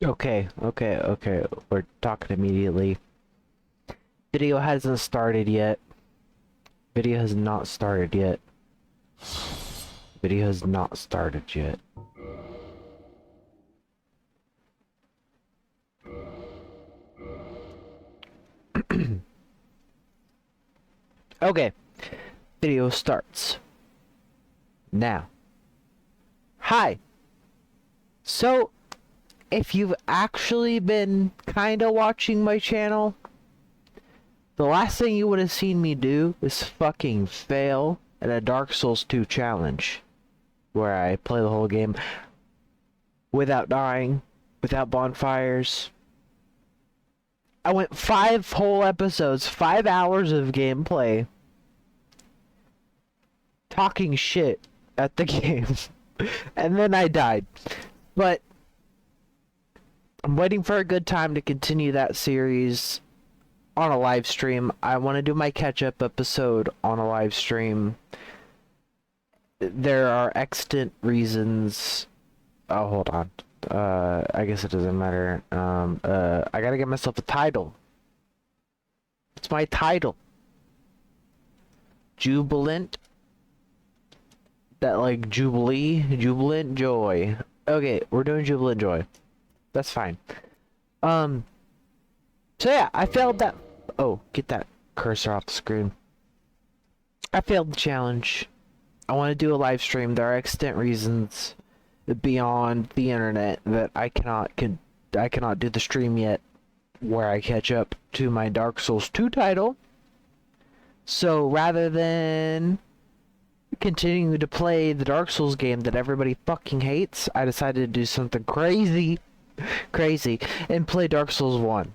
Okay. We're talking immediately. Video hasn't started yet. Video has not started yet. Video has not started yet. Okay. Video starts. Now. Hi. So, if you've actually been kinda watching my channel, the last thing you would have seen me do is fucking fail at a Dark Souls 2 challenge. Where I play the whole game without dying, without bonfires. I went 5 whole episodes, 5 hours of gameplay, talking shit at the game. And then I died. But I'm waiting for a good time to continue that series on a live stream. I want to do my catch-up episode on a live stream. There are extant reasons. Oh, hold on. I guess it doesn't matter. I gotta get myself a title. It's my title. Jubilant. That like Jubilee? Jubilant Joy. Okay, we're doing Jubilant Joy. That's fine. So yeah, I failed that. Oh, get that cursor off the screen. I failed the challenge. I want to do a live stream. There are extant reasons beyond the internet that I cannot do the stream yet where I catch up to my Dark Souls 2 title. So rather than continuing to play the Dark Souls game that everybody fucking hates, I decided to do something crazy and play Dark Souls 1,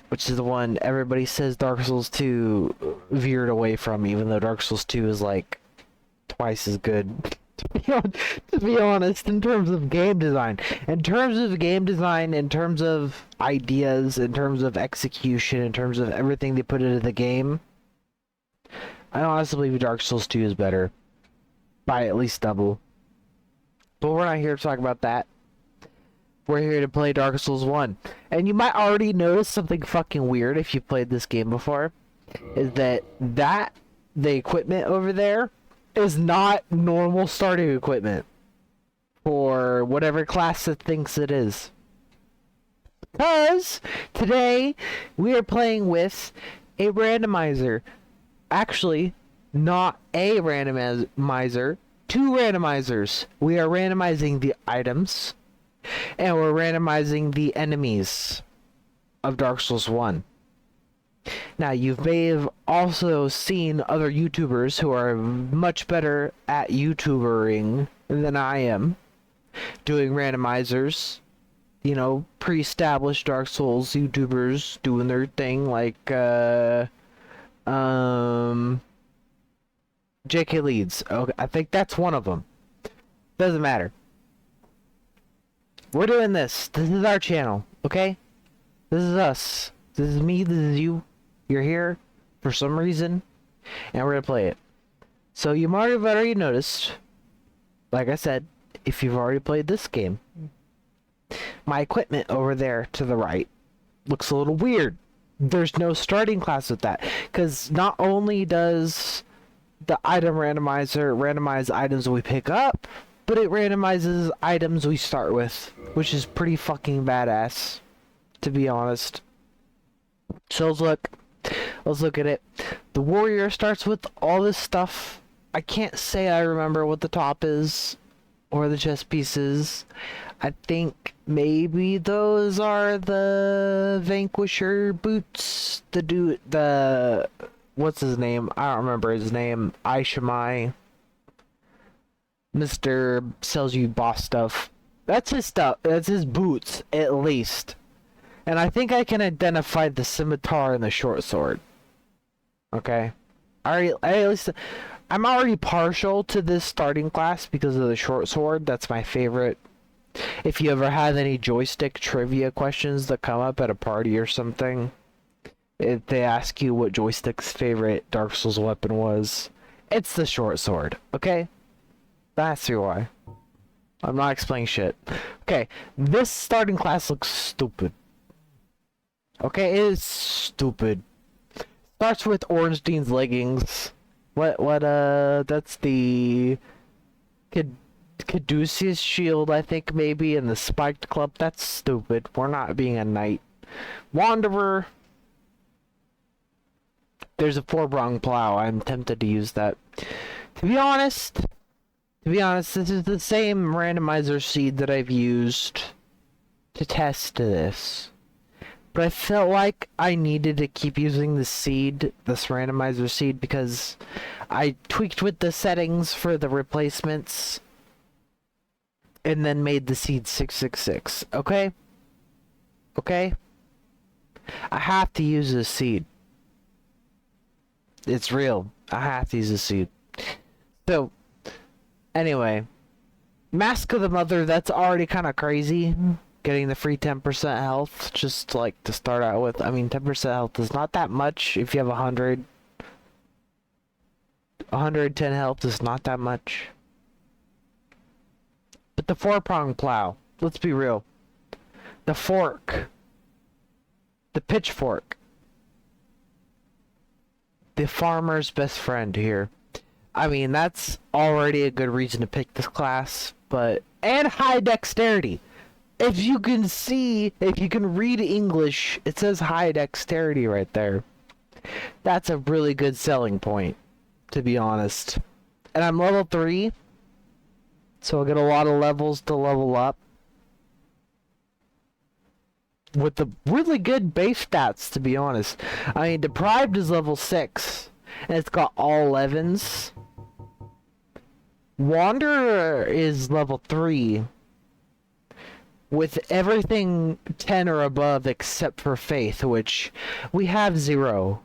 which is the one everybody says Dark Souls 2 veered away from, even though Dark Souls 2 is like twice as good. To be honest, in terms of game design, in terms of ideas, in terms of execution, in terms of everything they put into the game, I honestly believe Dark Souls 2 is better by at least double. But we're not here to talk about that. We're here to play Dark Souls 1. And you might already notice something fucking weird if you've played this game before, is that the equipment over there is not normal starting equipment for whatever class it thinks it is. Because today we are playing with a randomizer. Actually, not a randomizer, 2 randomizers. We are randomizing the items and we're randomizing the enemies of Dark Souls 1. Now, you may have also seen other YouTubers who are much better at YouTubering than I am, doing randomizers. You know, pre-established Dark Souls YouTubers doing their thing, like, JK Leads. Okay, I think that's one of them. Doesn't matter. We're doing this. This is our channel, okay? This is us. This is me, this is you. You're here for some reason, and we're gonna play it. So you might have already noticed, like I said, if you've already played this game, my equipment over there to the right looks a little weird. There's no starting class with that, because not only does the item randomizer randomize items we pick up, but it randomizes items we start with, which is pretty fucking badass, to be honest. So let's look at it. The warrior starts with all this stuff. I can't say I remember what the top is or the chest pieces. I think maybe those are the Vanquisher boots. The what's his name? I don't remember his name. Aishamai. Mr. sells you boss stuff. That's his stuff. That's his boots, at least. And I think I can identify the scimitar and the short sword. Okay? I'm already partial to this starting class because of the short sword. That's my favorite. If you ever had any joystick trivia questions that come up at a party or something, if they ask you what joystick's favorite Dark Souls weapon was, it's the short sword. Okay? That's why. I'm not explaining shit. Okay, this starting class looks stupid. Okay, it is stupid. Starts with Ornstein's leggings. That's the Caduceus shield, I think, maybe, and the spiked club. That's stupid. We're not being a knight. Wanderer. There's a 4-prong plow. I'm tempted to use that. To be honest, this is the same randomizer seed that I've used to test this. But I felt like I needed to keep using this randomizer seed, because I tweaked with the settings for the replacements and then made the seed 666. Okay? Okay? I have to use this seed. It's real. I have to use this seed. So, anyway. Mask of the Mother, that's already kind of crazy. Getting the free 10% health, just like to start out with. I mean, 10% health is not that much if you have 100. 110 health is not that much. But the 4-prong plow, let's be real. The fork. The pitchfork. The farmer's best friend here. I mean, that's already a good reason to pick this class, but... And high dexterity! If you can see, if you can read English, it says high dexterity right there. That's a really good selling point, to be honest. And I'm level 3, so I'll get a lot of levels to level up. With the really good base stats, to be honest. I mean, Deprived is level 6, and it's got all 11s. Wanderer is level 3. With everything 10 or above except for faith, which we have 0.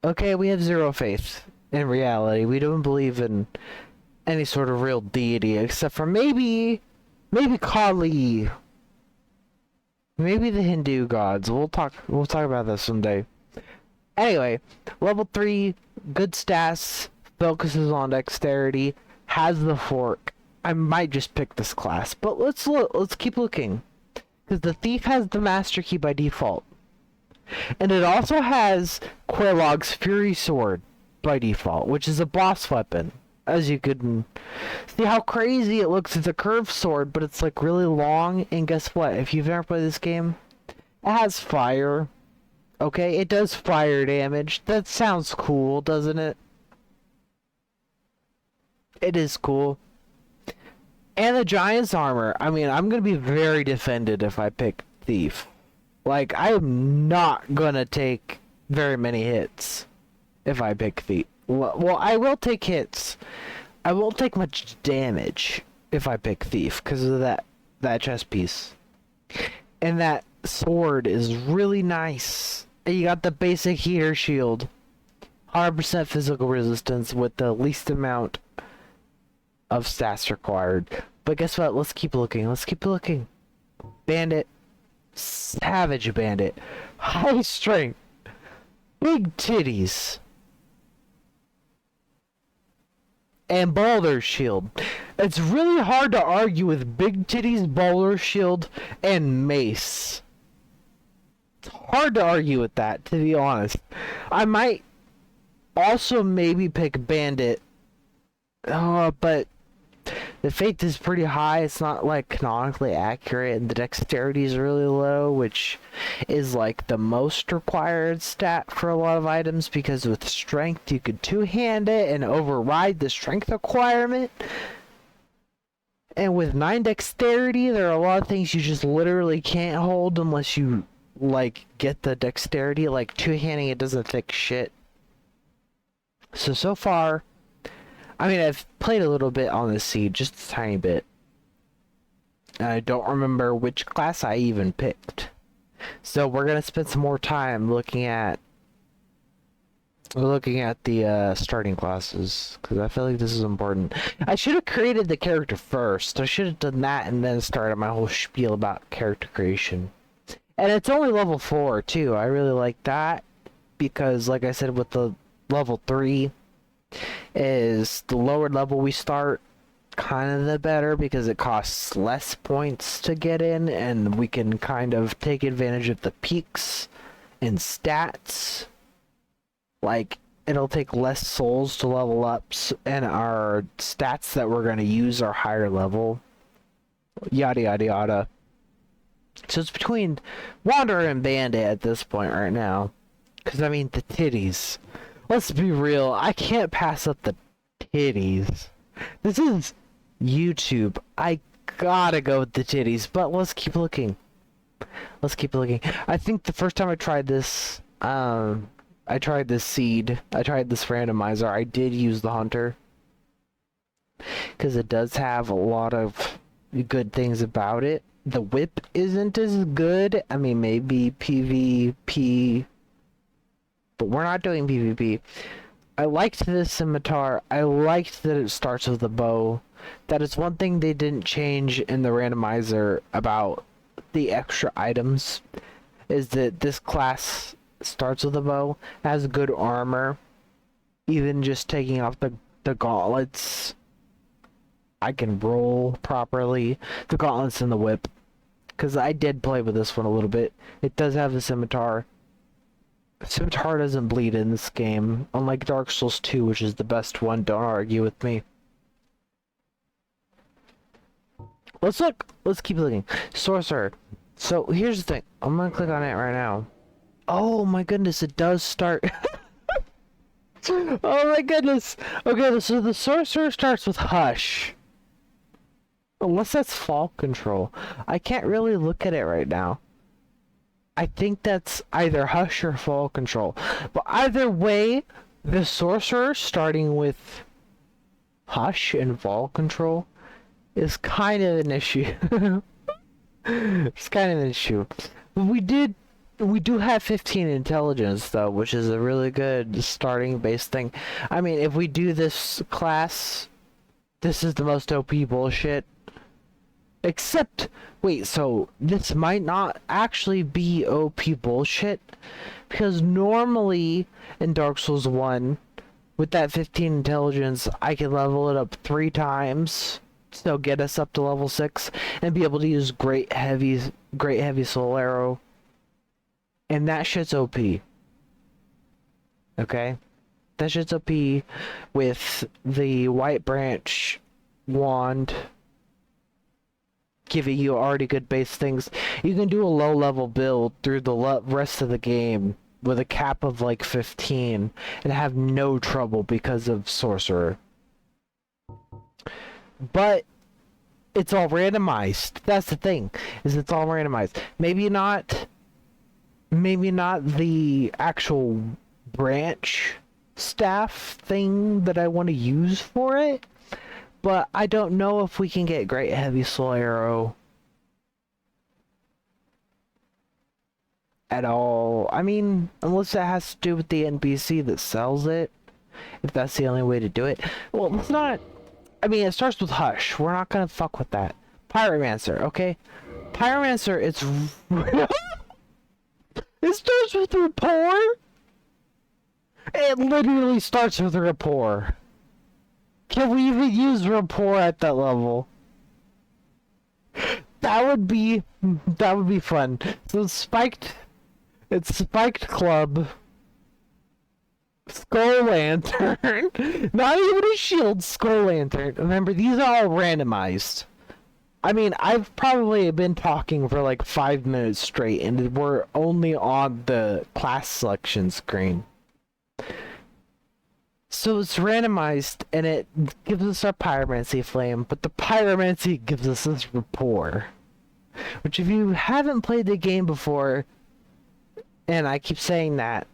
Okay, we have 0 faith in reality. We don't believe in any sort of real deity except for maybe Kali. Maybe the Hindu gods. We'll talk about this someday. Anyway, level 3, good stats, focuses on dexterity, has the fork. I might just pick this class, but let's keep looking, because the thief has the master key by default, and it also has Quelog's Fury Sword by default, which is a boss weapon. As you can see how crazy it looks. It's a curved sword, but it's like really long. And guess what? If you've ever played this game, it has fire. Okay, it does fire damage. That sounds cool, doesn't it? It is cool. And the Giant's armor. I mean, I'm gonna be very defended if I pick Thief. Like, I am not gonna take very many hits if I pick Thief. Well, I will take hits. I won't take much damage if I pick Thief because of that chest piece. And that sword is really nice. And you got the basic heater shield. 100% physical resistance with the least amount of stats required. But guess what? Let's keep looking. Let's keep looking. Bandit. Savage bandit. High strength. Big titties. And Boulder Shield. It's really hard to argue with big titties, Boulder Shield, and Mace. It's hard to argue with that, to be honest. I might also maybe pick Bandit. But the faith is pretty high. It's not like canonically accurate, and the dexterity is really low, which is like the most required stat for a lot of items, because with strength you could two-hand it and override the strength requirement. And with 9 dexterity, there are a lot of things you just literally can't hold unless you like get the dexterity. Like two-handing it doesn't fix shit. So far, I mean, I've played a little bit on this seed, just a tiny bit. And I don't remember which class I even picked. So we're gonna spend some more time looking at the starting classes, because I feel like this is important. I should have created the character first. I should have done that and then started my whole spiel about character creation. And it's only level 4 too. I really like that, because like I said, with the level 3 is the lower level we start, kind of the better because it costs less points to get in, and we can kind of take advantage of the peaks and stats. Like, it'll take less souls to level up, and our stats that we're going to use are higher level. Yada yada yada. So it's between Wanderer and Bandit at this point right now. Because, I mean, the titties. Let's be real, I can't pass up the titties. This is YouTube. I gotta go with the titties, but let's keep looking. Let's keep looking. I think the first time I tried this, I tried this seed. I tried this randomizer. I did use the hunter. Because it does have a lot of good things about it. The whip isn't as good. I mean, maybe PvP. But we're not doing PvP. I liked this scimitar. I liked that it starts with a bow. That is one thing they didn't change in the randomizer about the extra items. Is that this class starts with a bow, has good armor. Even just taking off the gauntlets, I can roll properly. The gauntlets and the whip. Because I did play with this one a little bit. It does have the scimitar. Scimitar doesn't bleed in this game, unlike Dark Souls 2, which is the best one. Don't argue with me. Let's look. Let's keep looking. Sorcerer. So here's the thing. I'm gonna click on it right now. Oh my goodness, it does start. Oh my goodness. Okay, so the Sorcerer starts with Hush. Unless that's fall control. I can't really look at it right now. I think that's either Hush or fall control. But either way, the Sorcerer starting with Hush and fall control is kind of an issue. It's kind of an issue. We do have 15 intelligence though, which is a really good starting base thing. I mean, if we do this class, this is the most OP bullshit. Except, wait, so this might not actually be OP bullshit, because normally in Dark Souls 1, with that 15 intelligence, I can level it up 3 times, so get us up to level 6, and be able to use great heavy soul arrow, and that shit's OP. Okay? That shit's OP with the White Branch wand, giving you already good base things. You can do a low level build through the rest of the game with a cap of like 15 and have no trouble because of Sorcerer. But it's all randomized. That's the thing, is it's all randomized. Maybe not the actual branch staff thing that I want to use for it. But I don't know if we can get great heavy soul arrow at all. I mean, unless it has to do with the NPC that sells it. If that's the only way to do it. Well, it's not... I mean, it starts with Hush. We're not gonna fuck with that. Pyromancer, okay? Pyromancer, it's... It starts with rapport? It literally starts with rapport. Can we even use rapport at that level? That would be fun. So it's spiked club, skull lantern, not even a shield, skull lantern. Remember, these are all randomized. I mean, I've probably been talking for like 5 minutes straight, and we're only on the class selection screen. So it's randomized, and it gives us our pyromancy flame, but the pyromancy gives us this rapport. Which, if you haven't played the game before, and I keep saying that,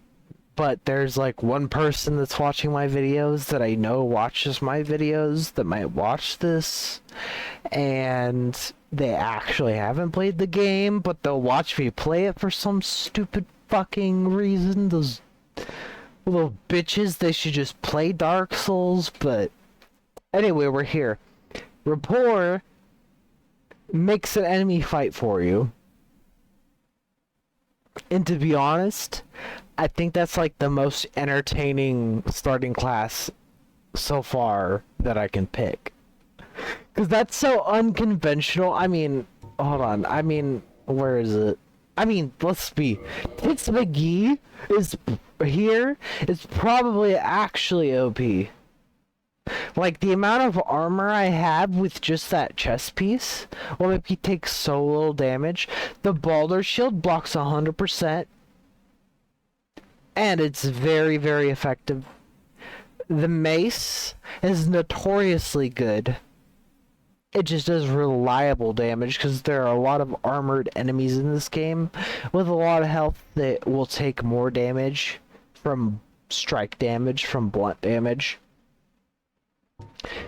but there's like one person that's watching my videos that I know watches my videos that might watch this, and they actually haven't played the game, but they'll watch me play it for some stupid fucking reason. Those little bitches, they should just play Dark Souls. But anyway, we're here. Rapport makes an enemy fight for you. And to be honest, I think that's like the most entertaining starting class so far that I can pick. Because that's so unconventional. I mean, hold on. I mean, where is it? I mean, let's be. Tits McGee is here. Is probably actually OP. Like, the amount of armor I have with just that chest piece will make me take so little damage. The Balder shield blocks 100%. And it's very, very effective. The mace is notoriously good. It just does reliable damage because there are a lot of armored enemies in this game with a lot of health that will take more damage from strike damage, from blunt damage.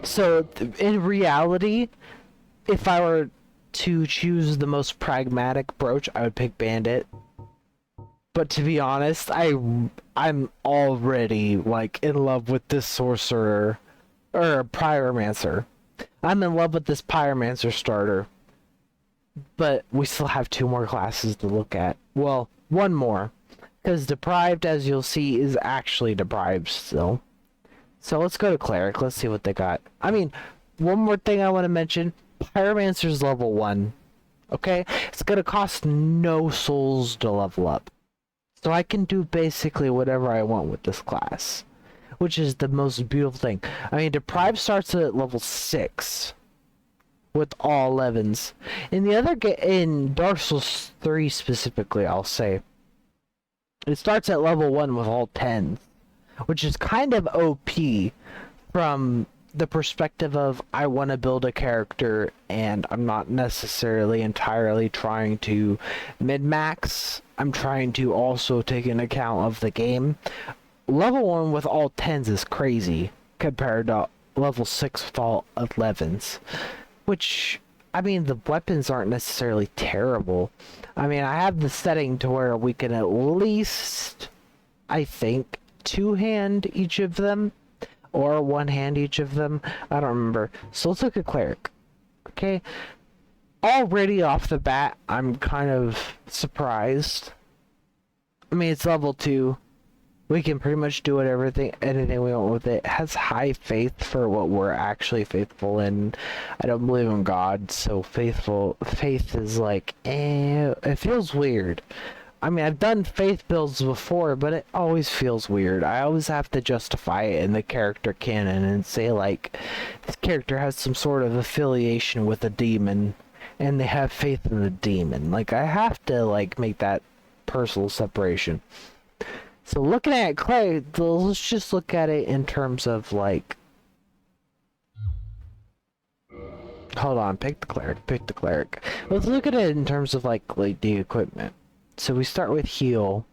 So, in reality, if I were to choose the most pragmatic approach, I would pick Bandit. But to be honest, I'm already, like, in love with this Sorcerer, or Pyromancer. I'm in love with this Pyromancer starter. But we still have 2 more classes to look at. Well, 1 more. Because Deprived, as you'll see, is actually Deprived still. So let's go to Cleric. Let's see what they got. I mean, one more thing I want to mention. Pyromancer's level 1. Okay? It's going to cost no souls to level up. So I can do basically whatever I want with this class. Which is the most beautiful thing. I mean, Deprived starts at level 6. With all 11s. In Dark Souls 3 specifically, I'll say. It starts at level 1 with all 10s. Which is kind of OP from the perspective of I want to build a character and I'm not necessarily entirely trying to min-max. I'm trying to also take into account of the game. Level 1 with all 10s is crazy compared to level 6 with all 11s. Which, I mean, the weapons aren't necessarily terrible. I mean, I have the setting to where we can at least, I think, 2-hand each of them, or 1-hand each of them. I don't remember. So let's look at Cleric. Okay, already off the bat, I'm kind of surprised. I mean, it's level 2. We can pretty much do anything we want with it. It has high faith for what we're actually faithful in. I don't believe in God, so faith is like, it feels weird. I mean, I've done faith builds before, but it always feels weird. I always have to justify it in the character canon and say, like, this character has some sort of affiliation with a demon, and they have faith in the demon. Like, I have to, like, make that personal separation. So looking at Clay, let's just look at it in terms of, like... Hold on, pick the cleric. Let's look at it in terms of, like the equipment. So we start with heal.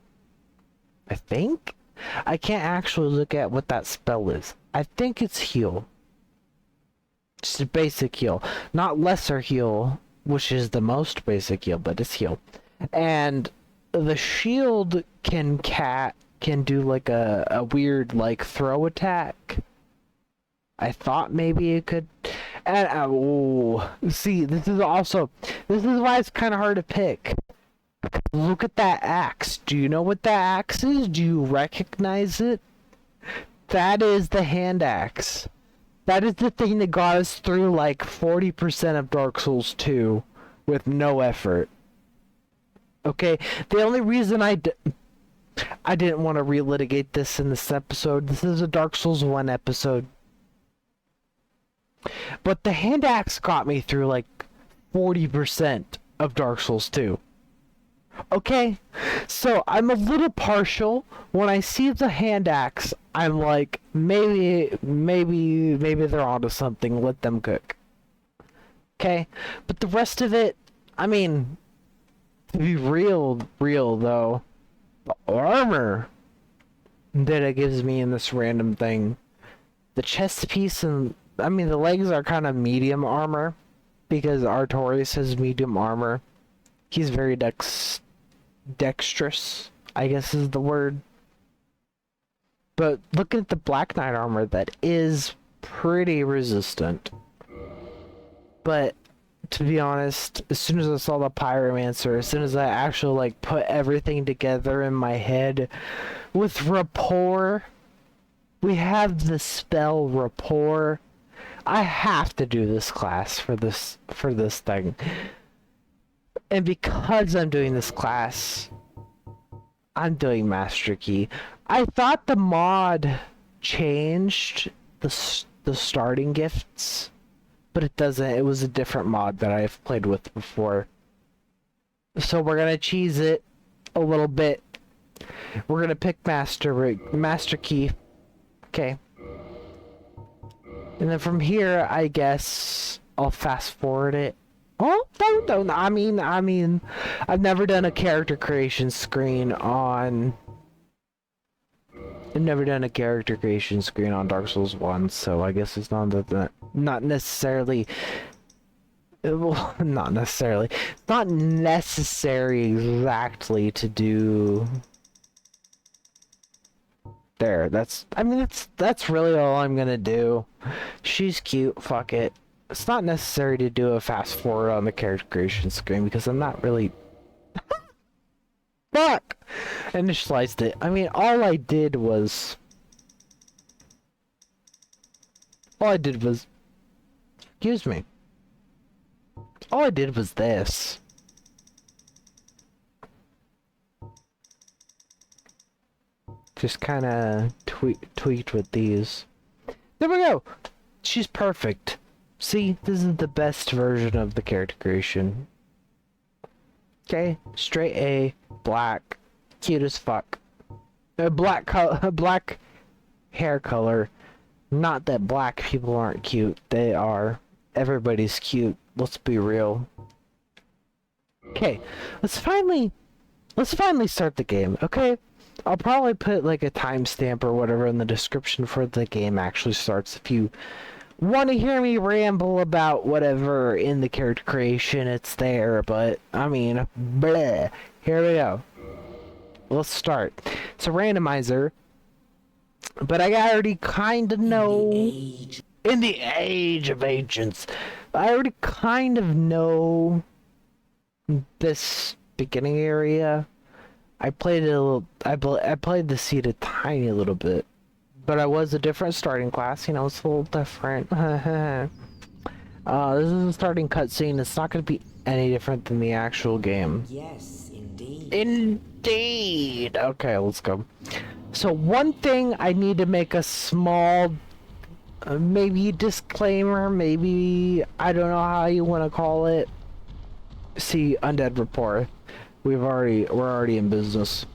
I think? I can't actually look at what that spell is. I think it's heal. Just a basic heal. Not lesser heal, which is the most basic heal, but it's heal. And the shield can do like a weird like throw attack. I thought maybe it could. And see, this is why it's kind of hard to pick. Look at that axe. Do you know what that axe is? Do you recognize it? That is the hand axe. That is the thing that got us through like 40% of Dark Souls 2 with no effort. Okay, the only reason I didn't want to relitigate this in this episode. This is a Dark Souls 1 episode. But the hand axe got me through like 40% of Dark Souls 2. Okay, so I'm a little partial. When I see the hand axe, I'm like, maybe they're onto something. Let them cook. Okay, but the rest of it, I mean, to be real though, the armor that it gives me in this random thing, the chest piece, and I mean the legs are kind of medium armor because Artorias has medium armor. He's very dexterous, I guess is the word. But look at the Black Knight armor, that is pretty resistant. But to be honest, as soon as I saw the Pyromancer, as soon as I actually like put everything together in my head with rapport, we have the spell rapport. I have to do this class for this thing. And because I'm doing this class, I'm doing Master Key. I thought the mod changed the starting gifts, but it doesn't. It was a different mod that I've played with before. So we're gonna cheese it a little bit. We're gonna pick Master Key. Okay. And then from here, I guess I'll fast forward it. Oh, don't. I mean, I've never done a character creation screen on. I've never done a character creation screen on Dark Souls 1, so I guess it's not necessarily. Well, not necessarily. It's not necessary exactly to do. There. That's really all I'm gonna do. She's cute. Fuck it. It's not necessary to do a fast forward on the character creation screen because I'm not really. Fuck! Initialized it. I mean, all I did was. Excuse me. All I did was this. Just kind of tweaked with these. There we go! She's perfect. See, this is the best version of the character creation. Okay, straight A, black, cute as fuck. Black hair color. Not that black people aren't cute. They are. Everybody's cute. Let's be real. Okay, let's finally start the game. Okay, I'll probably put like a timestamp or whatever in the description for the game actually starts if you want to hear me ramble about whatever in the character creation. It's there, but I mean, bleh. Here we go. Let's start. It's a randomizer, but I already kind of know. In the age of ancients, I already kind of know this beginning area. I played it a little. I played the seed a tiny little bit, but I was a different starting class. You know, it's a little different. This is a starting cutscene. It's not going to be any different than the actual game. Yes, indeed. Indeed. Okay, let's go. So one thing I need to make a small. Maybe disclaimer, maybe I don't know how you want to call it. See, undead rapport. We're already in business.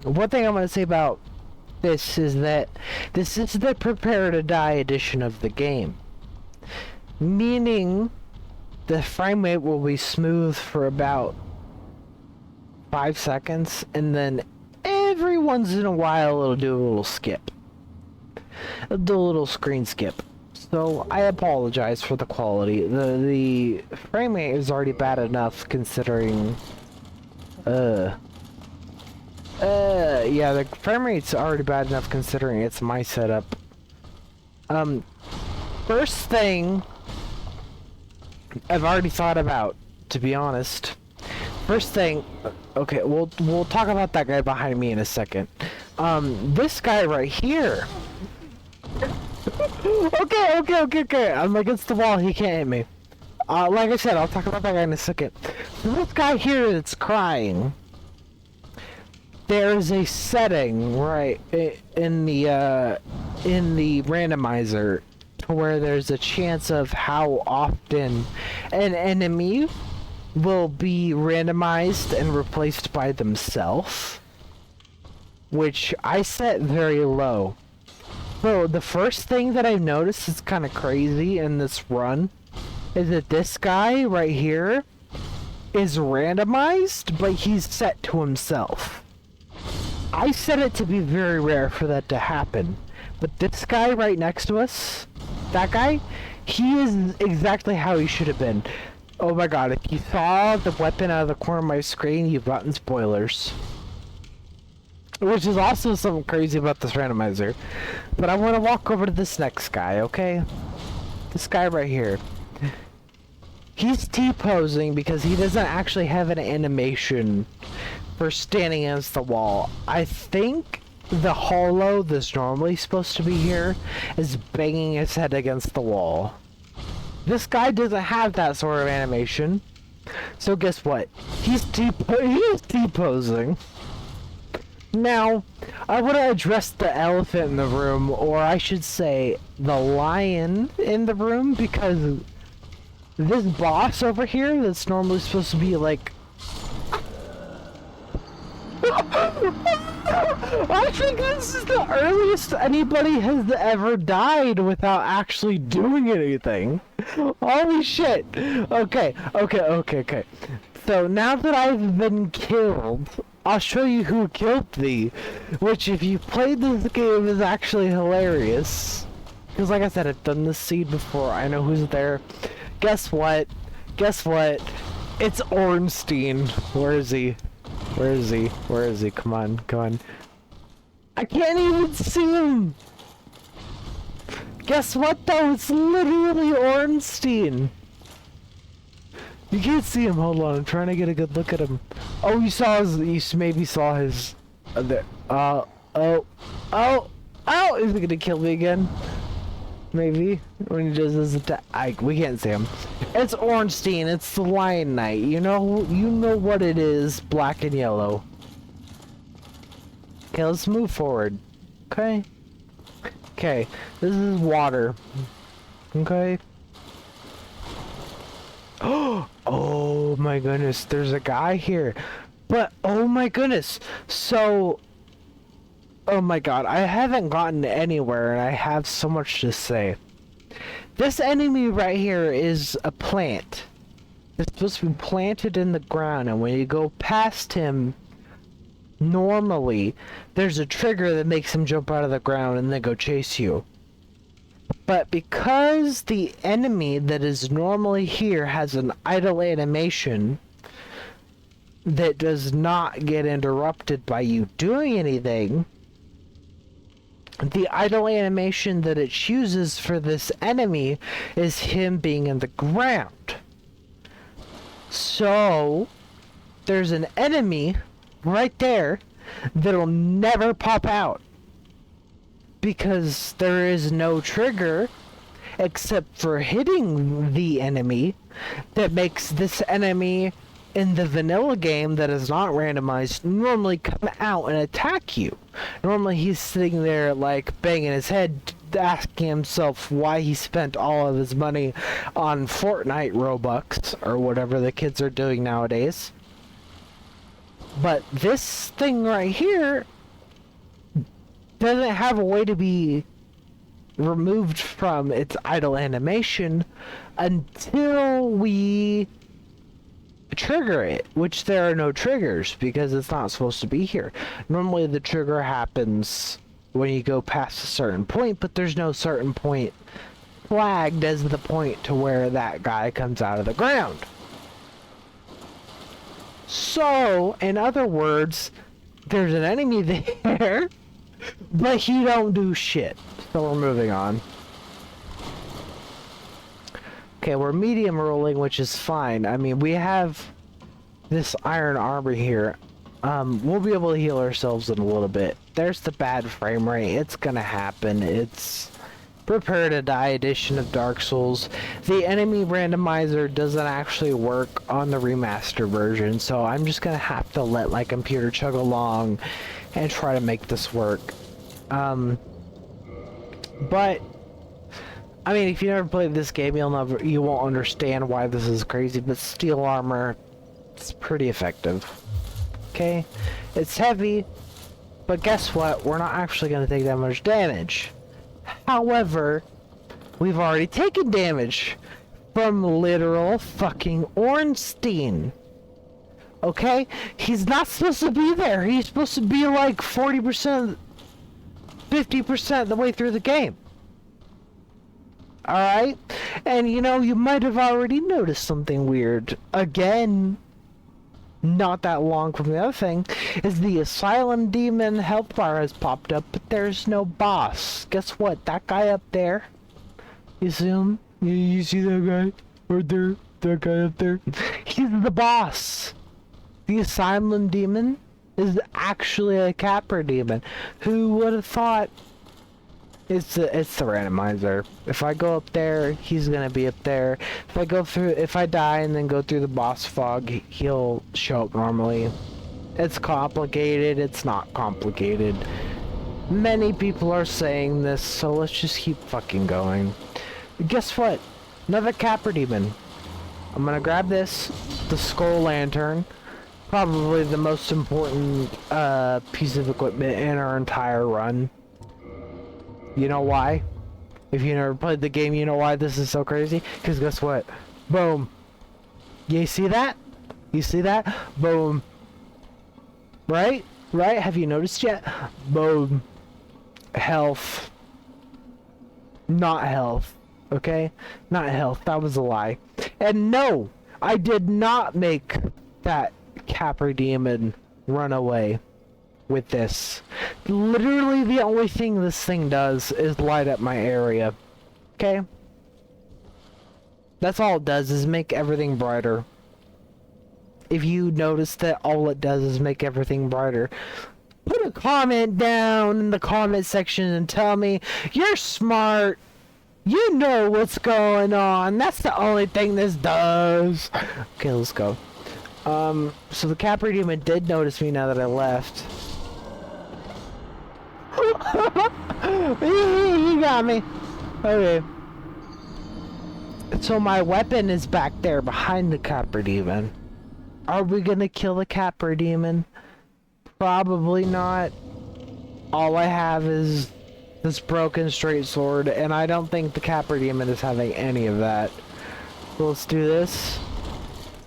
One thing I'm gonna say about this is that this is the prepare to die edition of the game, meaning the frame rate will be smooth for about 5 seconds, and then every once in a while it'll do a little skip. The little screen skip. So I apologize for the quality. The frame rate is already bad enough considering yeah, the frame rate's already bad enough considering it's my setup. First thing I've already thought about, to be honest. First thing, okay, we'll talk about that guy behind me in a second. This guy right here. Okay. I'm against the wall. He can't hit me. Like I said, I'll talk about that guy in a second. This guy here that's crying. There's a setting right in the randomizer to where there's a chance of how often an enemy will be randomized and replaced by themselves, which I set very low. So the first thing that I've noticed is kind of crazy in this run is that this guy right here is randomized, but he's set to himself. I set it to be very rare for that to happen, but this guy right next to us, that guy, he is exactly how he should have been. Oh my god, if you saw the weapon out of the corner of my screen, you've gotten spoilers. Which is also something crazy about this randomizer. But I want to walk over to this next guy, okay? This guy right here. He's T-posing because he doesn't actually have an animation for standing against the wall. I think the hollow that's normally supposed to be here is banging his head against the wall. This guy doesn't have that sort of animation. So guess what? He's deposing. Now, I would have addressed the elephant in the room, or I should say the lion in the room, because this boss over here that's normally supposed to be like... I think this is the earliest anybody has ever died without actually doing anything. Holy shit. Okay. So now that I've been killed, I'll show you who killed me. Which, if you played this game, is actually hilarious. Because like I said, I've done this seed before. I know who's there. Guess what? It's Ornstein. Where is he? Come on. I can't even see him! Guess what though? It's literally Ornstein! You can't see him, hold on, I'm trying to get a good look at him. Oh, you maybe saw his... is he gonna kill me again? Maybe, when he does his attack. We can't see him. It's Ornstein, it's the Lion Knight. You know what it is, black and yellow. Okay, let's move forward. Okay, this is water. Okay. Oh my goodness, there's a guy here. But, oh my goodness, so... Oh my god, I haven't gotten anywhere and I have so much to say. This enemy right here is a plant. It's supposed to be planted in the ground, and when you go past him, normally, there's a trigger that makes him jump out of the ground and then go chase you. But because the enemy that is normally here has an idle animation that does not get interrupted by you doing anything, the idle animation that it chooses for this enemy is him being in the ground. So, there's an enemy right there that'll never pop out, because there is no trigger except for hitting the enemy that makes this enemy in the vanilla game that is not randomized normally come out and attack you. Normally he's sitting there like banging his head, asking himself why he spent all of his money on Fortnite Robux or whatever the kids are doing nowadays. But this thing right here doesn't have a way to be removed from its idle animation until we trigger it, which there are no triggers because it's not supposed to be here. Normally the trigger happens when you go past a certain point, but there's no certain point flagged as the point to where that guy comes out of the ground. So, in other words, there's an enemy there, but he don't do shit. So we're moving on. Okay, we're medium rolling, which is fine. I mean, we have this iron armor here. We'll be able to heal ourselves in a little bit. There's the bad frame rate. It's gonna happen. It's Prepare to Die edition of Dark Souls. The enemy randomizer doesn't actually work on the remaster version, so I'm just gonna have to let my computer chug along and try to make this work. But I mean, if you never played this game, you won't understand why this is crazy, but steel armor, it's pretty effective. Okay? It's heavy, but guess what? We're not actually going to take that much damage. However, we've already taken damage from literal fucking Ornstein. Okay? He's not supposed to be there. He's supposed to be like 40%, 50% the way through the game. Alright? And you know, you might have already noticed something weird. Again, not that long from the other thing, is the Asylum Demon health bar has popped up, but there's no boss. Guess what? That guy up there, you see him? You see that guy? Right there? That guy up there? He's the boss. The Asylum Demon is actually a capper demon. Who would have thought? It's the randomizer. If I go up there, he's gonna be up there. If I die and then go through the boss fog, he'll show up normally. It's complicated. It's not complicated. Many people are saying this, so let's just keep fucking going. Guess what? Another capper demon. I'm gonna grab this, the skull lantern. Probably the most important piece of equipment in our entire run. You know why? If you never played the game, you know why this is so crazy? Because guess what? Boom. You see that? You see that? Boom. Right? Right? Have you noticed yet? Boom. Health. Not health. Okay? Not health. That was a lie. And no! I did not make that capper demon run away with this. Literally the only thing this thing does is light up my area. Okay? That's all it does, is make everything brighter. If you notice that all it does is make everything brighter, put a comment down in the comment section and tell me you're smart. You know what's going on. That's the only thing this does. Okay, let's go. So the capper demon did notice me now that I left. He got me. Okay. So my weapon is back there behind the capper demon. Are we gonna kill the capper demon? Probably not. All I have is this broken straight sword, and I don't think the capper demon is having any of that. So let's do this.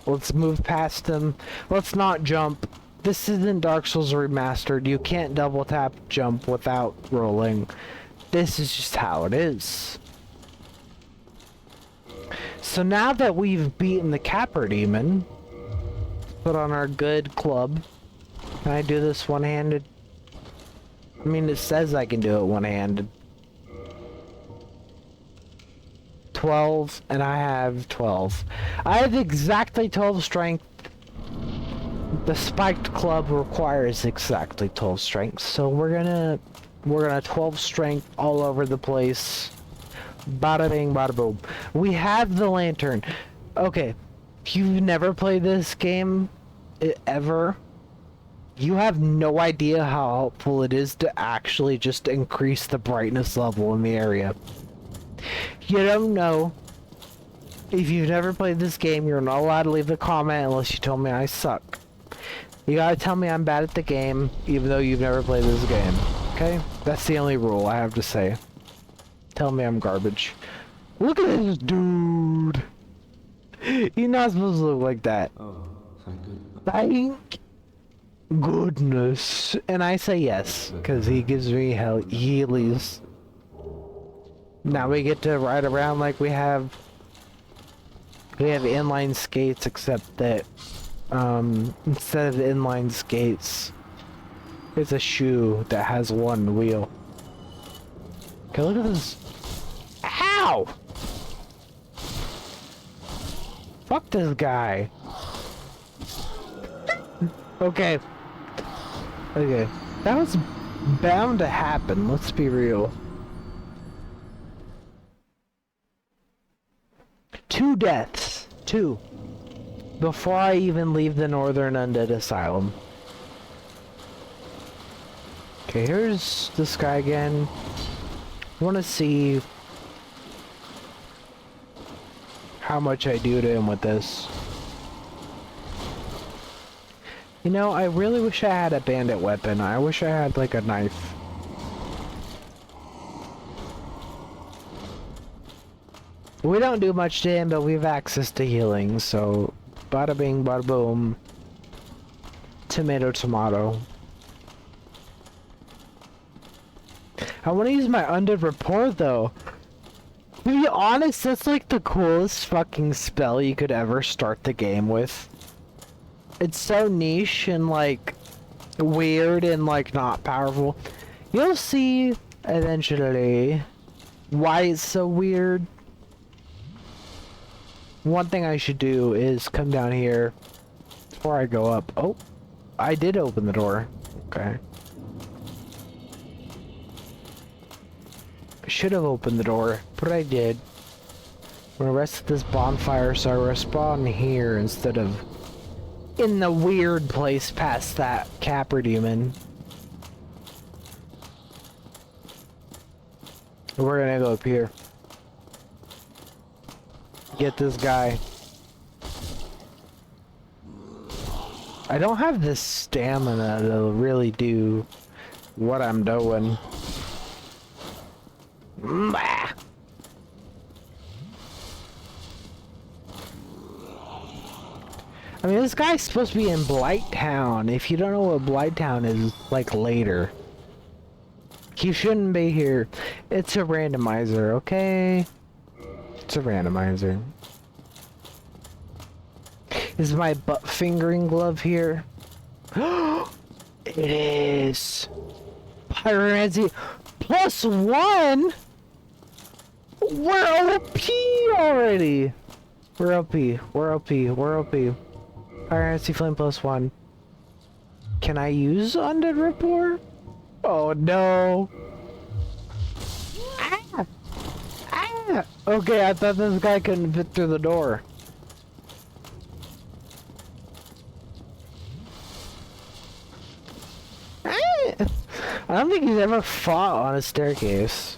Let's move past him. Let's not jump. This isn't Dark Souls Remastered. You can't double tap jump without rolling. This is just how it is. So now that we've beaten the capper demon, put on our good club. Can I do this one-handed? I mean, it says I can do it one-handed. 12, and I have 12. I have exactly 12 strength. The spiked club requires exactly 12 strength, so we're gonna 12 strength all over the place. Bada bing, bada boom. We have the lantern. Okay, if you've never played this game ever, you have no idea how helpful it is to actually just increase the brightness level in the area. You don't know. If you've never played this game, you're not allowed to leave a comment unless you tell me I suck. You gotta tell me I'm bad at the game, even though you've never played this game. Okay? That's the only rule I have to say. Tell me I'm garbage. Look at this dude! He's not supposed to look like that. Oh, thank goodness. Thank goodness. And I say yes, because he gives me healies. Now we get to ride around like we have inline skates, except that instead of inline skates, it's a shoe that has one wheel. Okay, look at this. Ow! Fuck this guy. Okay. Okay. That was bound to happen, let's be real. 2 deaths. 2. Before I even leave the Northern Undead Asylum. Okay, here's this guy again. I want to see how much I do to him with this. You know, I really wish I had a bandit weapon. I wish I had like a knife. We don't do much to him, but we have access to healing, so bada bing, bada boom. Tomato, tomato. I want to use my undead rapport though. To be honest, that's like the coolest fucking spell you could ever start the game with. It's so niche and like weird and like not powerful. You'll see eventually why it's so weird. One thing I should do is come down here before I go up. Oh, I did open the door. Okay. I should have opened the door, but I did. I'm gonna rest at this bonfire, so I respawn here instead of in the weird place past that capper demon. We're gonna go up here. Get this guy. I don't have the stamina to really do what I'm doing. Bah. I mean, this guy's supposed to be in Blighttown. If you don't know what Blighttown is, like later. He shouldn't be here. It's a randomizer, okay? It's a randomizer. Is my butt fingering glove here? It is. Pyromancy +1? We're OP already. We're OP. We're OP. We're OP. Pyromancy flame +1. Can I use undead rapport? Oh no. Ah! Ah! Okay, I thought this guy couldn't fit through the door. I don't think he's ever fought on a staircase.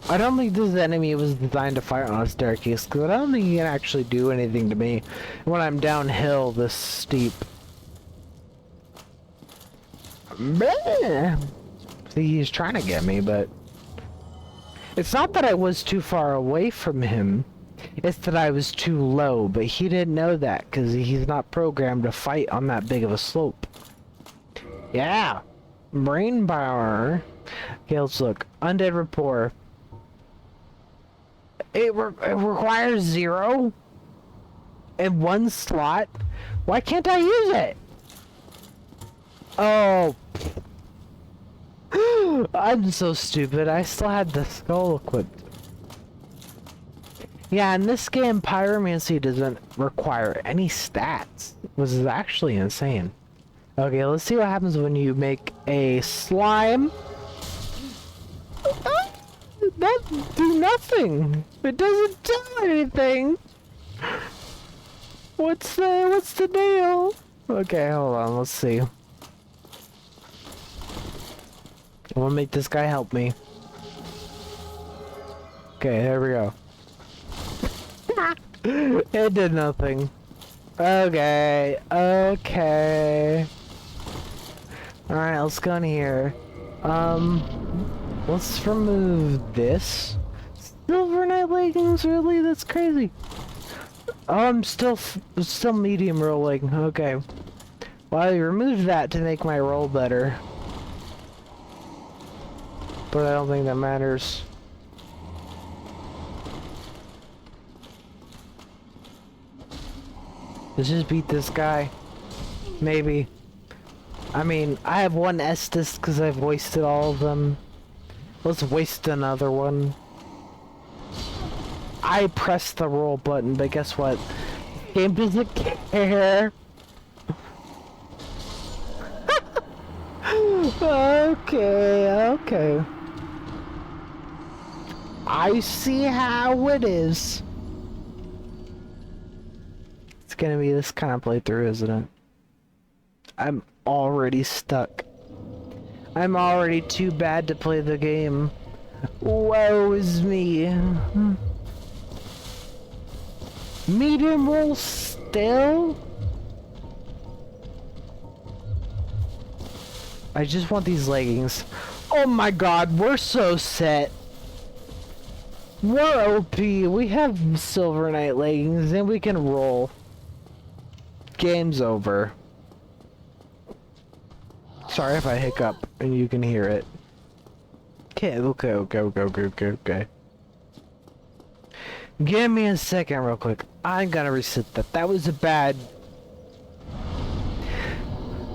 I don't think this enemy was designed to fight on a staircase, because I don't think he can actually do anything to me when I'm downhill this steep. See, he's trying to get me, but it's not that I was too far away from him. It's that I was too low, but he didn't know that, because he's not programmed to fight on that big of a slope. Yeah! Brain power. Okay, let's look. Undead rapport. It requires 0 in 1 slot. Why can't I use it? Oh. I'm so stupid. I still had the skull equipped. Yeah, in this game, pyromancy doesn't require any stats, which is actually insane. Okay, let's see what happens when you make a slime. That do nothing. It doesn't do anything. What's the deal? Okay, hold on. Let's see. I want to make this guy help me. Okay, there we go. It did nothing. Okay, okay. Alright, let's go in here. Let's remove this. Silver Knight leggings, really? That's crazy. Oh, I'm still medium rolling. Okay. Well, I removed that to make my roll better. But I don't think that matters. Let's just beat this guy. Maybe. I mean, I have one Estus because I've wasted all of them. Let's waste another one. I pressed the roll button, but guess what? Game doesn't care. Okay, okay. I see how it is. It's gonna be this kind of playthrough, isn't it? I'm already stuck. I'm already too bad to play the game. Woe is me. Medium roll still? I just want these leggings. Oh my god, we're so set. We're OP. We have Silver Knight leggings and we can roll. Game's over. Sorry if I hiccup and you can hear it. Okay, okay. Give me a second real quick. I'm gonna reset that. That was a bad...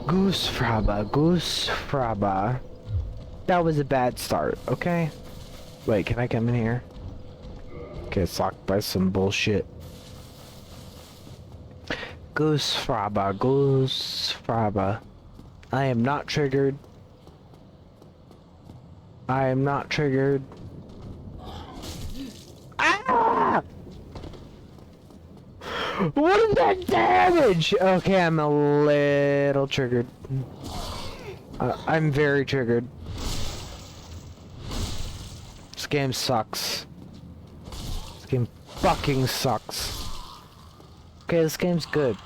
Goose Fraba. That was a bad start, okay? Wait, can I come in here? Okay, it's locked by some bullshit. Goose Fraba. I am not triggered. I am not triggered. Ah! What is that damage? Okay, I'm a little triggered. I'm very triggered. This game sucks. This game fucking sucks. Okay, this game's good.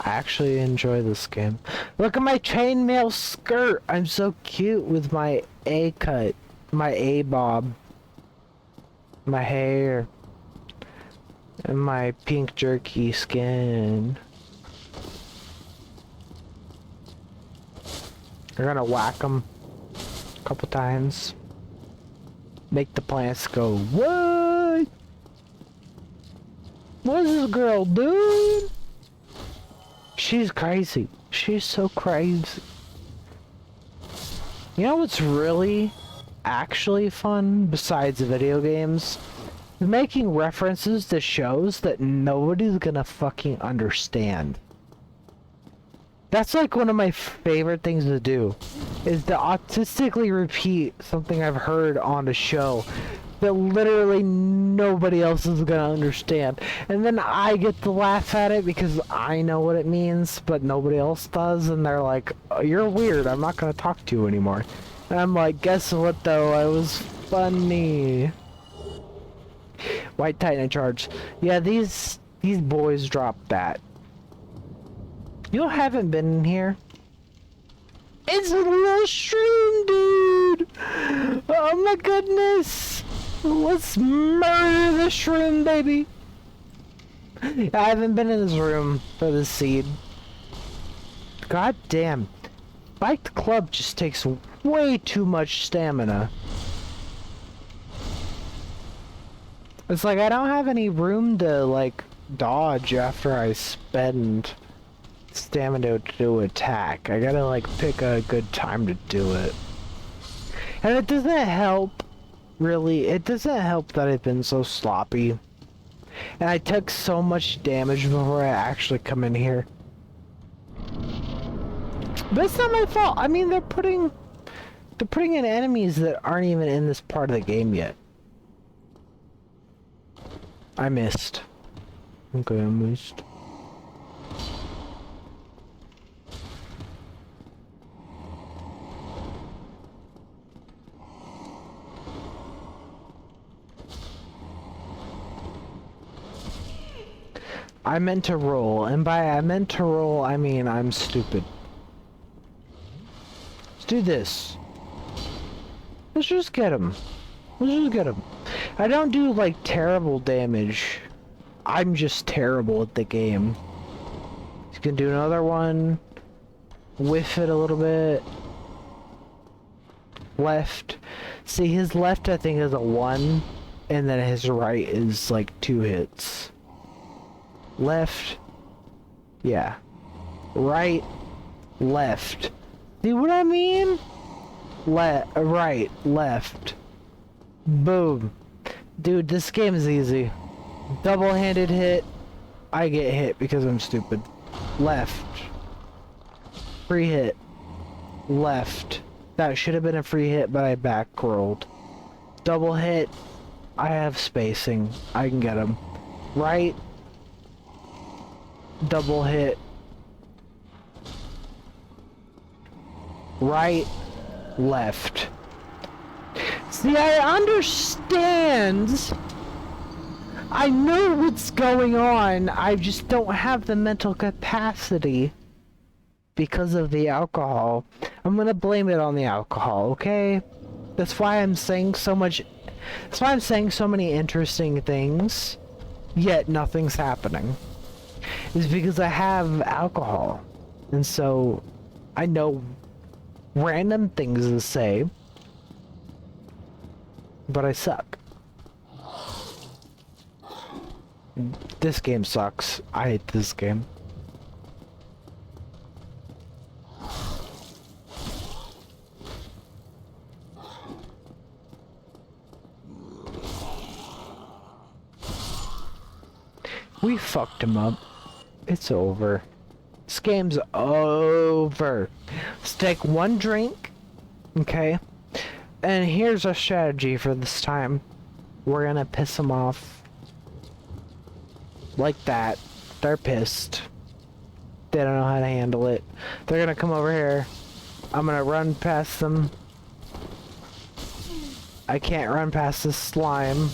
I actually enjoy this game. Look at my chainmail skirt. I'm so cute with my A cut, my A bob, my hair, and my pink jerky skin. We're gonna whack them a couple times. Make the plants go, what? What is this girl doing? She's crazy. She's so crazy. You know what's really actually fun besides video games? Making references to shows that nobody's gonna fucking understand. That's like one of my favorite things to do, is to autistically repeat something I've heard on a show that literally nobody else is gonna understand. And then I get to laugh at it because I know what it means, but nobody else does, and they're like, oh, you're weird, I'm not gonna talk to you anymore. And I'm like, guess what though, I was funny. White Titan charge. Yeah, these boys dropped that. You haven't been in here. It's a little shroom, dude! Oh my goodness! Let's murder the shroom, baby! I haven't been in this room for the seed. God damn. Spiked club just takes way too much stamina. It's like I don't have any room to, like, dodge after I spend stamina to attack. I gotta, like, pick a good time to do it. And it doesn't help, really. It doesn't help that I've been so sloppy. And I took so much damage before I actually come in here. But it's not my fault. I mean, they're putting in enemies that aren't even in this part of the game yet. I missed. Okay, I missed. I meant to roll, and by I meant to roll, I mean I'm stupid. Let's do this. Let's just get him. Let's just get him. I don't do, like, terrible damage. I'm just terrible at the game. He's gonna do another one. Whiff it a little bit. Left. See, his left, I think, is a 1. And then his right is, like, 2 hits. Left. Yeah. Right. Left. See what I mean? Right. Left. Boom. Dude, this game is easy. Double-handed hit. I get hit because I'm stupid. Left. Free hit. Left. That should have been a free hit, but I back rolled. Double hit. I have spacing. I can get him. Right. Double hit. Right. Left. See, I understand. I know what's going on. I just don't have the mental capacity because of the alcohol. I'm gonna blame it on the alcohol, okay? That's why I'm saying so much. That's why I'm saying so many interesting things, yet nothing's happening. It's because I have alcohol, and so I know random things to say. But I suck. This game sucks. I hate this game. We fucked him up. It's over. This game's over. Let's take one drink, okay? And here's our strategy for this time. We're gonna piss them off. Like that. They're pissed. They don't know how to handle it. They're gonna come over here. I'm gonna run past them. I can't run past this slime.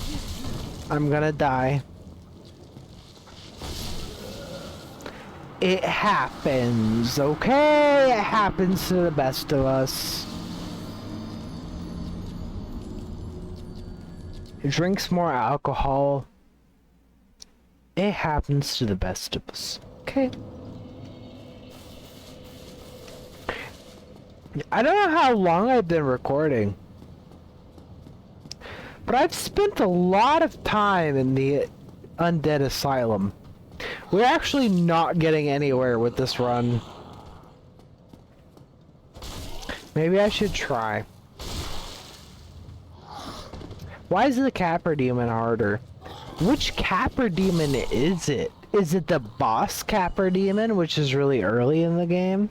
I'm gonna die. It happens, okay? It happens to the best of us. Drinks more alcohol. It happens to the best of us, okay? I don't know how long I've been recording, but I've spent a lot of time in the Undead Asylum. We're actually not getting anywhere with this run. Maybe I should try. Why is the Capper Demon harder? Which Capper Demon is it? Is it the boss Capper Demon, which is really early in the game?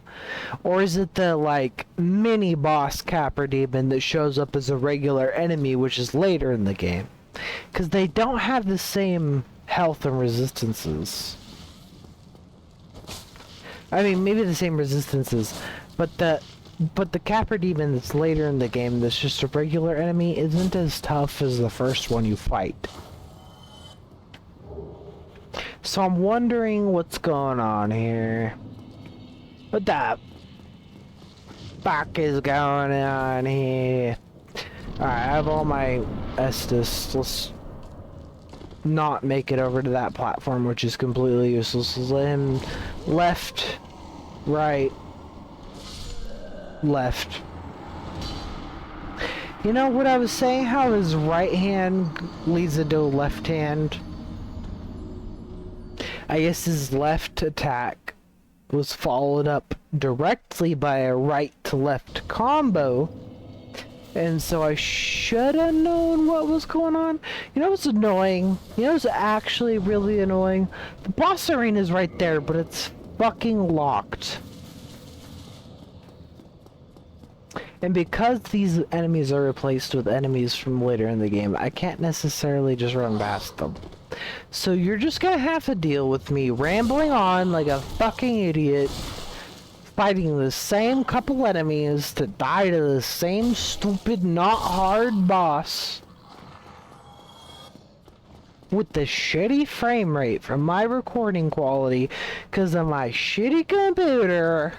Or is it the, like, mini-boss Capper Demon that shows up as a regular enemy, which is later in the game? Because they don't have the same health and resistances. I mean, maybe the same resistances, but the Capper Demon that's later in the game that's just a regular enemy isn't as tough as the first one you fight. So I'm wondering what's going on here. What the fuck is going on here? Alright, I have all my Estus. Let's not make it over to that platform, which is completely useless. Let's let him left, right, left. You know what I was saying? How his right hand leads into left hand? I guess his left attack was followed up directly by a right to left combo. And so I should have known what was going on. You know what's annoying? You know what's actually really annoying? The boss arena is right there, but it's fucking locked. And because these enemies are replaced with enemies from later in the game, I can't necessarily just run past them. So you're just gonna have to deal with me rambling on like a fucking idiot, fighting the same couple enemies to die to the same stupid, not hard boss. With the shitty frame rate from my recording quality, because of my shitty computer.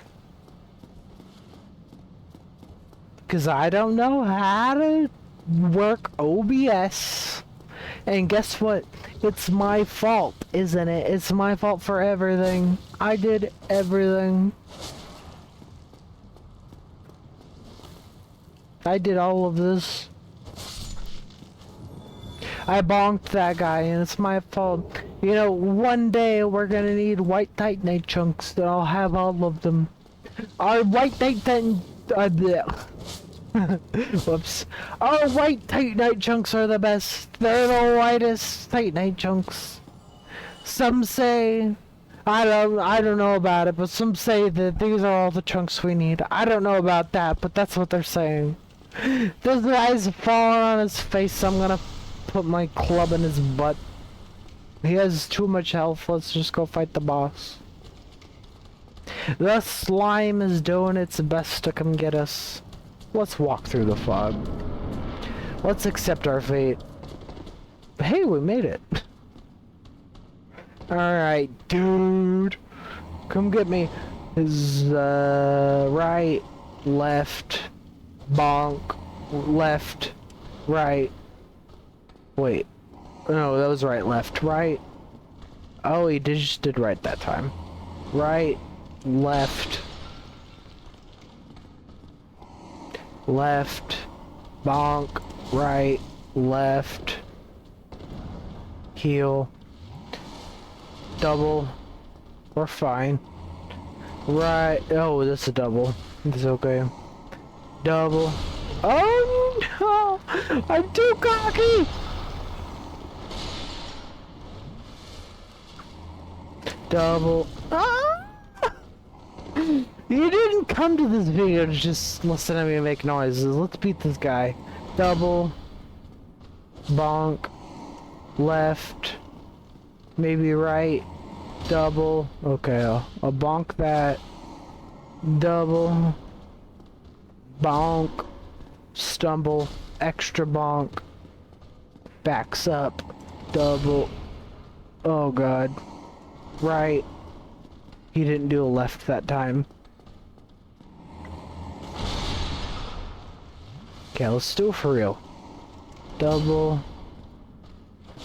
Because I don't know how to work OBS. And guess what? It's my fault, isn't it? It's my fault for everything. I did everything. I did all of this. I bonked that guy and it's my fault. You know, one day we're gonna need white titanite chunks and I'll have all of them. Our white titanite... Whoops. Our white titanite chunks are the best. They're the whitest titanite chunks. Some say... I don't know about it, but some say that these are all the chunks we need. I don't know about that, but that's what they're saying. This guy's falling on his face. I'm gonna put my club in his butt. He has too much health. Let's just go fight the boss. The slime is doing its best to come get us. Let's walk through the fog. Let's accept our fate. Hey, we made it. Alright, dude. Come get me. His, right, left, bonk, left, right. Wait. No, that was right, left, right. Oh, he just did right that time. Right, left. Left, bonk, right, left, heal, double, we're fine, right, oh, that's a double, it's okay, double, oh no, I'm too cocky, double, ah! You didn't come to this video to just listen to me make noises. Let's beat this guy. Double. Bonk. Left. Maybe right. Double. Okay, I'll bonk that. Double. Bonk. Stumble. Extra bonk. Backs up. Double. Oh god. Right. He didn't do a left that time. Okay, let's do it for real. Double.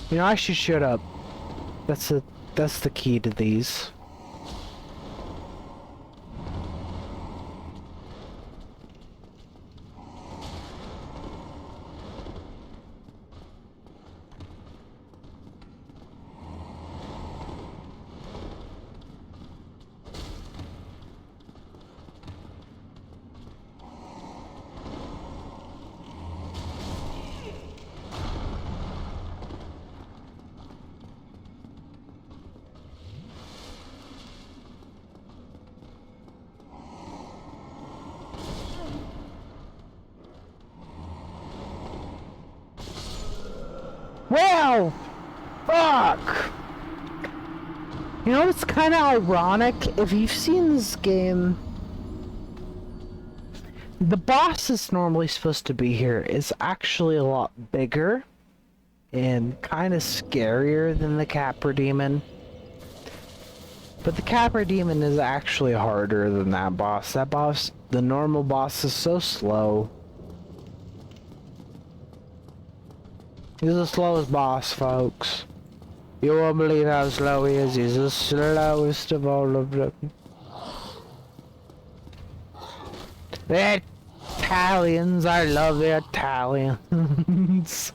You know, I should shut up. That's the key to these. Wow! Fuck! You know, it's kind of ironic. If you've seen this game, the boss that's normally supposed to be here is actually a lot bigger and kind of scarier than the Capra Demon. But the Capra Demon is actually harder than that boss. That boss, the normal boss, is so slow. He's the slowest boss, folks. You won't believe how slow he is. He's the slowest of all of them. The Italians, I love the Italians.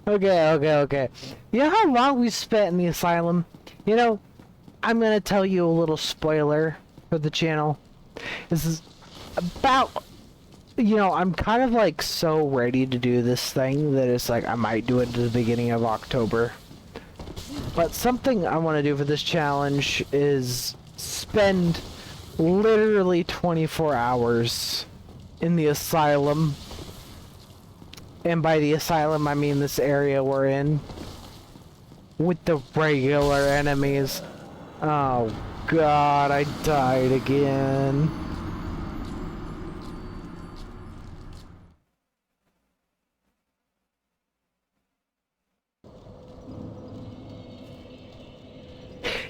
Okay. You know how long we spent in the asylum? You know, I'm gonna tell you a little spoiler for the channel. This is about... You know, I'm kind of like so ready to do this thing that it's like I might do it at the beginning of October. But something I want to do for this challenge is spend literally 24 hours in the asylum. And by the asylum, I mean this area we're in. With the regular enemies. Oh god, I died again.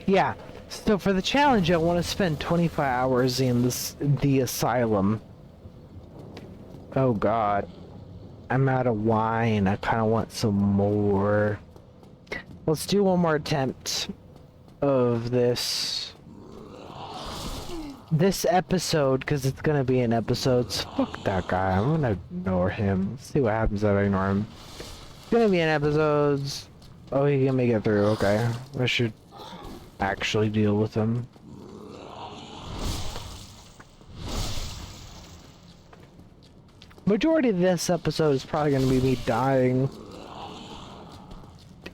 Yeah, so for the challenge, I want to spend 25 hours in the asylum. Oh god. I'm out of wine. I kind of want some more. Let's do one more attempt of this episode, because it's going to be an episode. So fuck that guy. I'm going to ignore him. Let's see what happens if I ignore him. It's going to be an episodes. Oh, he can make it through. Okay. I should actually deal with him. Majority of this episode is probably going to be me dying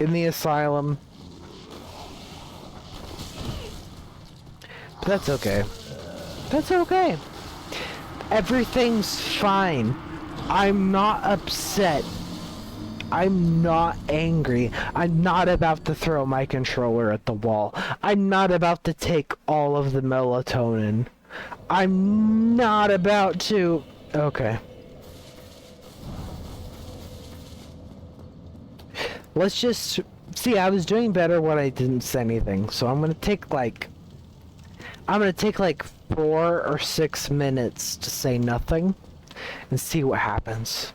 in the asylum. But that's okay. That's okay. Everything's fine. I'm not upset. I'm not angry. I'm not about to throw my controller at the wall. I'm not about to take all of the melatonin. I'm not about to... Okay. Let's just... See, I was doing better when I didn't say anything. So I'm gonna take like 4 or 6 minutes to say nothing. And see what happens.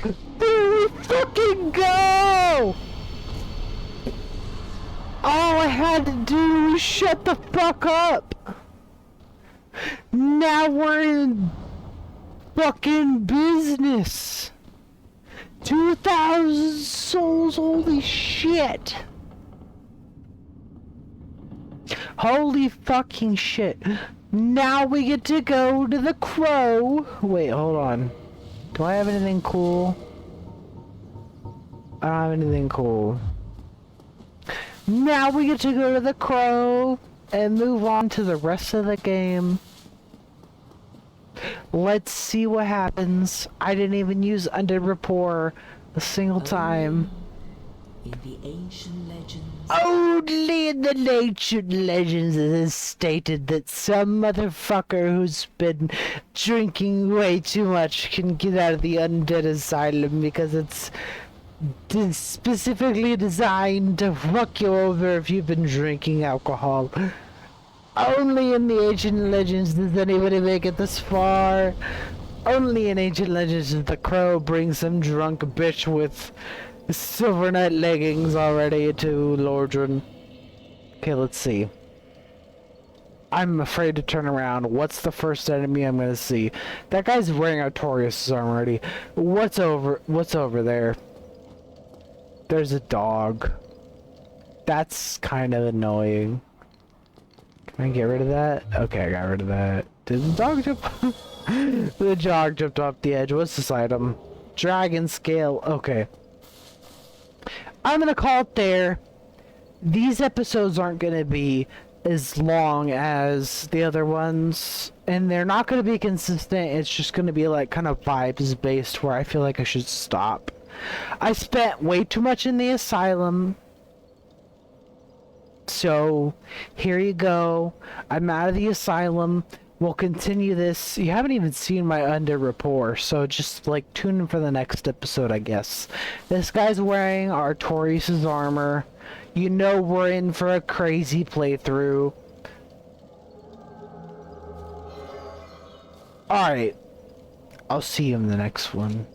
There we fucking go! All I had to do was shut the fuck up! Now we're in fucking business! 2,000 souls, holy shit! Holy fucking shit. Now we get to go to the crow. Wait, hold on. Do I have anything cool? I don't have anything cool. Now we get to go to the crow and move on to the rest of the game. Let's see what happens. I didn't even use under rapport a single time. In the ancient legends. Only in the ancient legends it is stated that some motherfucker who's been drinking way too much can get out of the undead asylum because it's specifically designed to fuck you over if you've been drinking alcohol. Only in the ancient legends does anybody make it this far. Only in ancient legends does the crow bring some drunk bitch with Silver Knight leggings already to Lordran. Okay, let's see. I'm afraid to turn around. What's the first enemy I'm gonna see? That guy's wearing Artorias' armor already. What's over there? There's a dog. That's kind of annoying. Can I get rid of that? Okay, I got rid of that. Did the dog jump? The dog jumped off the edge. What's this item? Dragon scale. Okay. I'm gonna call it there. These episodes aren't gonna be as long as the other ones, and they're not gonna be consistent. It's just gonna be like kind of vibes based where I feel like I should stop. I spent way too much in the asylum, so here you go. I'm out of the asylum. We'll continue this. You haven't even seen my under rapport, so just like tune in for the next episode, I guess. This guy's wearing Artorias' armor. You know we're in for a crazy playthrough. Alright. I'll see you in the next one.